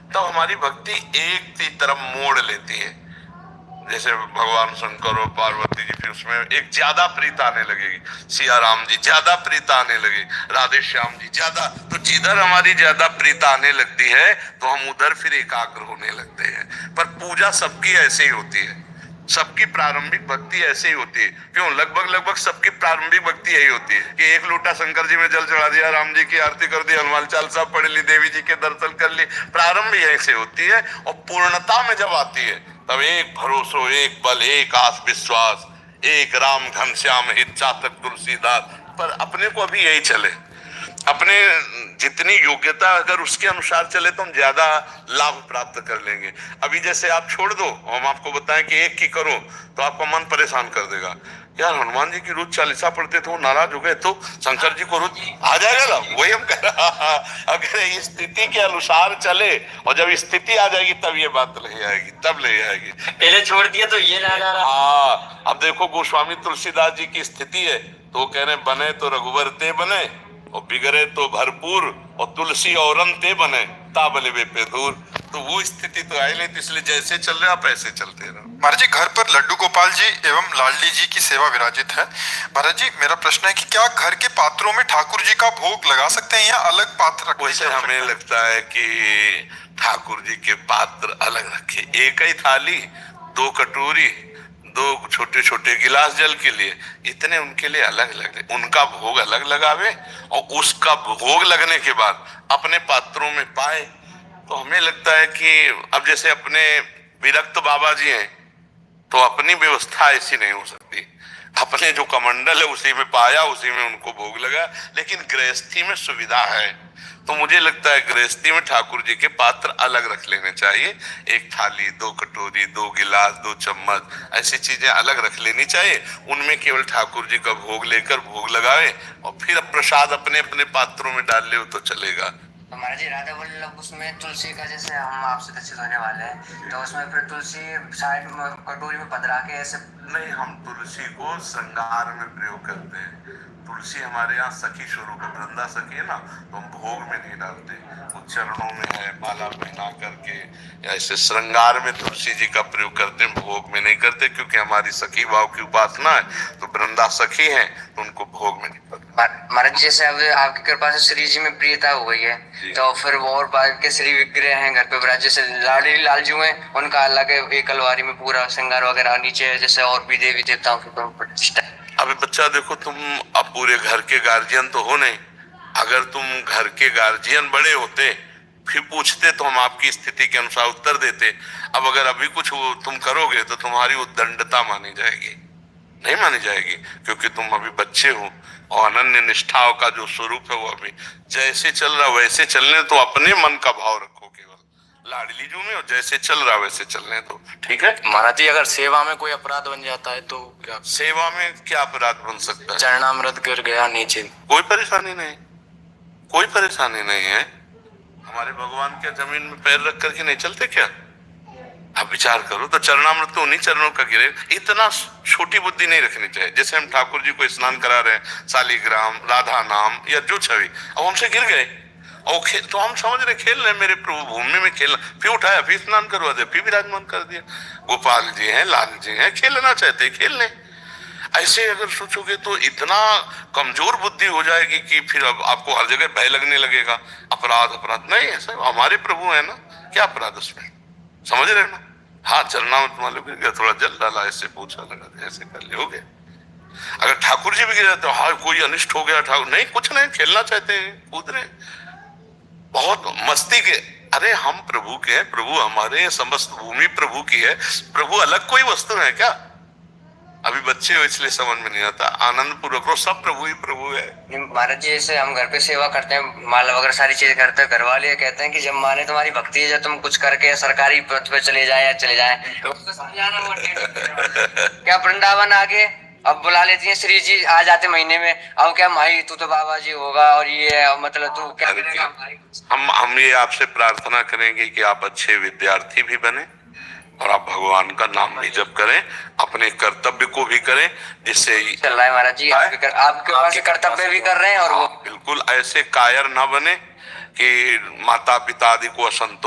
तो हमारी भक्ति एक ही तरफ मोड़ लेती है। जैसे भगवान शंकर और पार्वती जी, फिर उसमें एक ज्यादा प्रीत आने लगेगी, सिया राम जी ज्यादा प्रीत आने लगे, राधे श्याम जी ज्यादा। तो जिधर हमारी ज्यादा प्रीत आने लगती है तो हम उधर फिर एकाग्र होने लगते हैं। पर पूजा सबकी ऐसे ही होती है, सबकी प्रारंभिक भक्ति ऐसे ही होती है। क्यों? लगभग सबकी प्रारंभिक भक्ति यही होती है कि एक लोटा शंकर जी में जल चढ़ा दिया, राम जी की आरती कर दी, हनुमान चालीसा पढ़ ली, देवी जी के दर्शन कर ली। प्रारंभ यही से होती है और पूर्णता में जब आती है तब एक भरोसो, एक बल, एक आस विश्वास, एक राम घनश्याम हित चातक तुलसीदास। पर अपने को अभी यही चले, अपने जितनी योग्यता अगर उसके अनुसार चले तो हम ज्यादा लाभ प्राप्त कर लेंगे। अभी जैसे आप छोड़ दो, हम आपको बताएं कि एक की करो तो आपका मन परेशान कर देगा। यार हनुमान जी की रोज चालीसा पढ़ते थे, वो नाराज हो गए तो शंकर जी को रोज आ जाएगा ना। वही हम कह रहे, अगर इस स्थिति के अनुसार चले और जब स्थिति आ जाएगी तब ये बात ले आएगी, तब ले आएगी। पहले छोड़ दिया तो ये ना आ रहा। हाँ, अब देखो गोस्वामी तुलसीदास जी की स्थिति है तो कह रहे बने तो रघुवर ते बने और बिगड़े तो भरपूर और तुलसी और ते बने ताबले वे पे दूर। तो वो स्थिति तो आई नहीं, तो इसलिए जैसे चल रहे आप ऐसे चलते रहो। महाराज जी, घर पर लड्डू गोपाल जी एवं लाडली जी की सेवा विराजित है। महाराज जी, मेरा प्रश्न है कि क्या घर के पात्रों में ठाकुर जी का भोग लगा सकते हैं या अलग पात्र रखते हैं? वैसे हमें लगता है कि ठाकुर जी के पात्र अलग रखे, एक ही थाली, दो कटोरी, दो छोटे छोटे गिलास जल के लिए, इतने उनके लिए अलग अलग, उनका भोग अलग लगावे और उसका भोग लगने के बाद अपने पात्रों में पाए। तो हमें लगता है कि अब जैसे अपने विरक्त बाबा जी हैं तो अपनी व्यवस्था ऐसी नहीं हो सकती, अपने जो कमंडल है उसी में पाया, उसी में उनको भोग लगा। लेकिन गृहस्थी में सुविधा है तो मुझे लगता है गृहस्थी में ठाकुर जी के पात्र अलग रख लेने चाहिए। एक थाली, दो कटोरी, दो गिलास, दो चम्मच, ऐसी चीजें अलग रख लेनी चाहिए। उनमें केवल ठाकुर जी का भोग लेकर भोग लगावे और फिर प्रसाद अपने अपने पात्रों में डाल ले तो चलेगा। तो महाराज जी, राधा वल्लभ उसमें तुलसी का, जैसे हम आपसे दक्षिण होने वाले हैं तो उसमें फिर तुलसी साइड में कटोरी में पधरा के ऐसे नहीं, हम तुलसी को श्रृंगार में प्रयोग करते हैं। तुलसी हमारे यहाँ सखी स्वरूप है, वृंदा सखी है ना, तो हम भोग में नहीं डालते, वो चरणों में है, माला पहना करके या ऐसे श्रृंगार में तुलसी जी का प्रयोग करते हैं, भोग में नहीं करते। क्योंकि हमारी सखी भाव की उपासना है तो वृंदा सखी है तो उनको भोग में नहीं पड़ता। महाराज जी, जैसे अब आपकी कृपा से श्री जी में प्रियता हो गई है तो फिर वो और बाहर के श्री विग्रह हैं घर पे विराज, जैसे लाडली लालजू हैं उनका अलग है, एक अलवारी में पूरा श्रृंगार वगैरह नीचे है, जैसे और भी देवी देवताओं की प्रतिष्ठा। अबे बच्चा देखो, तुम अब पूरे घर के गार्जियन तो हो नहीं, अगर तुम घर के गार्जियन बड़े होते फिर पूछते तो हम आपकी स्थिति के अनुसार उत्तर देते। अब अगर अभी कुछ तुम करोगे तो तुम्हारी उद्दंडता मानी जाएगी, नहीं मानी जाएगी, क्योंकि तुम अभी बच्चे हो और अनन्य निष्ठाओं का जो स्वरूप है वो अभी जैसे चल रहा वैसे चलने। तो अपने मन का भाव रखो केवल लाडली जू में, और जैसे चल रहा वैसे चलने तो ठीक है। महाराज जी, अगर सेवा में कोई अपराध बन जाता है तो क्या? सेवा में क्या अपराध बन सकता है? चरणामृत गिर गया नीचे, कोई परेशानी नहीं, कोई परेशानी नहीं है। हमारे भगवान क्या जमीन में पैर रख करके नहीं चलते क्या? आप विचार करो तो चरणामृत तो उन्हीं चरणों का गिरे। इतना छोटी बुद्धि नहीं रखनी चाहिए। जैसे हम ठाकुर जी को स्नान करा रहे हैं, शालिग्राम, राधा नाम या जो छवि, अब हमसे गिर गए और तो हम समझ रहे खेल रहे, मेरे प्रभु भूमि में खेलना, फिर उठाया, फिर स्नान करवा दिया, फिर विराजमान कर दिया। गोपाल जी हैं, लाल जी हैं, खेलना चाहते खेल लें। ऐसे अगर सोचोगे तो इतना कमजोर बुद्धि हो जाएगी कि फिर अब आपको हर जगह भय लगने लगेगा। अपराध अपराध नहीं, ऐसा हमारे प्रभु है ना, क्या अपराध उसमें, समझ रहे ना। हाँ, चरणामृत मालूम गिर गया, थोड़ा जल डाला, ऐसे पोछा लगा, ऐसे कर ले, हो गया। अगर ठाकुर जी भी गिर जाते, हाँ कोई अनिष्ट हो गया, ठाकुर नहीं, कुछ नहीं, खेलना चाहते हैं, कूद रहे, बहुत मस्ती के। अरे हम प्रभु के हैं, प्रभु हमारे, समस्त भूमि प्रभु की है, प्रभु अलग कोई वस्तु है क्या? अभी बच्चे हो इसलिए समझ में नहीं आता, आनंद पूर्वक सब प्रभु ही प्रभु है। महाराज जी, जैसे हम घर पे सेवा करते हैं, माला वगैरह सारी चीजें करते हैं, घर वाले कहते हैं कि जब माने तुम्हारी भक्ति है, जब तुम कुछ करके सरकारी पद पे चले जाए या चले जाए तो समझाना क्या वृंदावन आगे अब बुला लेती है श्री जी, आ जाते महीने में, अब क्या माई तू तो बाबा जी होगा और ये मतलब तू क्या करेगा? हम ये आपसे प्रार्थना करेंगे कि आप अच्छे विद्यार्थी भी बने और आप भगवान का नाम भी जप करें, अपने कर्तव्य को भी करें, जिससे चल रहा है महाराज जी, आपके कर्तव्य भी कर रहे हैं और वो बिल्कुल ऐसे कायर ना बने कि माता पिता आदि को असंतोष